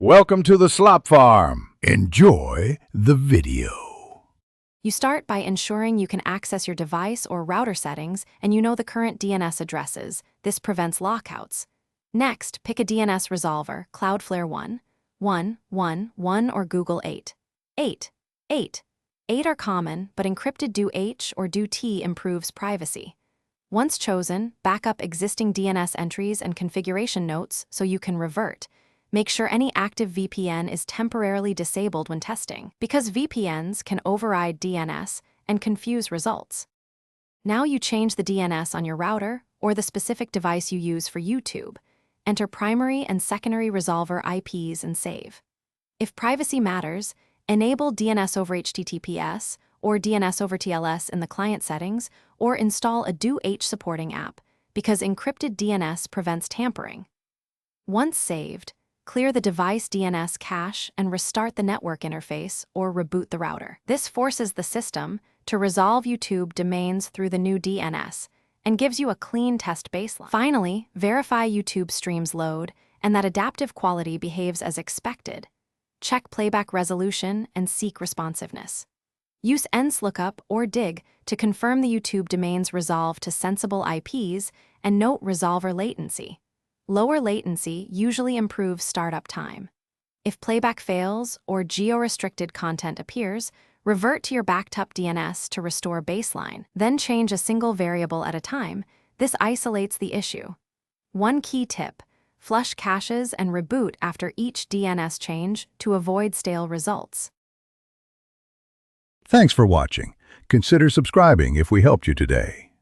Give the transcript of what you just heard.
Welcome to the Slop Farm. Enjoy the video. You start by ensuring you can access your device or router settings and you know the current DNS addresses. This prevents lockouts. Next, pick a DNS resolver, Cloudflare 1, or Google 8. 8 are common, but encrypted do H or do T improves privacy. Once chosen, back up existing DNS entries and configuration notes so you can revert. Make sure any active VPN is temporarily disabled when testing, because VPNs can override DNS and confuse results. Now you change the DNS on your router or the specific device you use for YouTube. Enter primary and secondary resolver IPs and save. If privacy matters, enable DNS over HTTPS or DNS over TLS in the client settings, or install a do H supporting app, because encrypted DNS prevents tampering. Once saved, clear the device DNS cache and restart the network interface or reboot the router. This forces the system to resolve YouTube domains through the new DNS and gives you a clean test baseline. Finally, verify YouTube streams load and that adaptive quality behaves as expected. Check playback resolution and seek responsiveness. Use nslookup or dig to confirm the YouTube domains resolve to sensible IPs and note resolver latency. Lower latency usually improves startup time. If playback fails or geo-restricted content appears, revert to your backed up DNS to restore baseline, then change a single variable at a time. This isolates the issue. One key tip: flush caches and reboot after each DNS change to avoid stale results. Thanks for watching. Consider subscribing if we helped you today.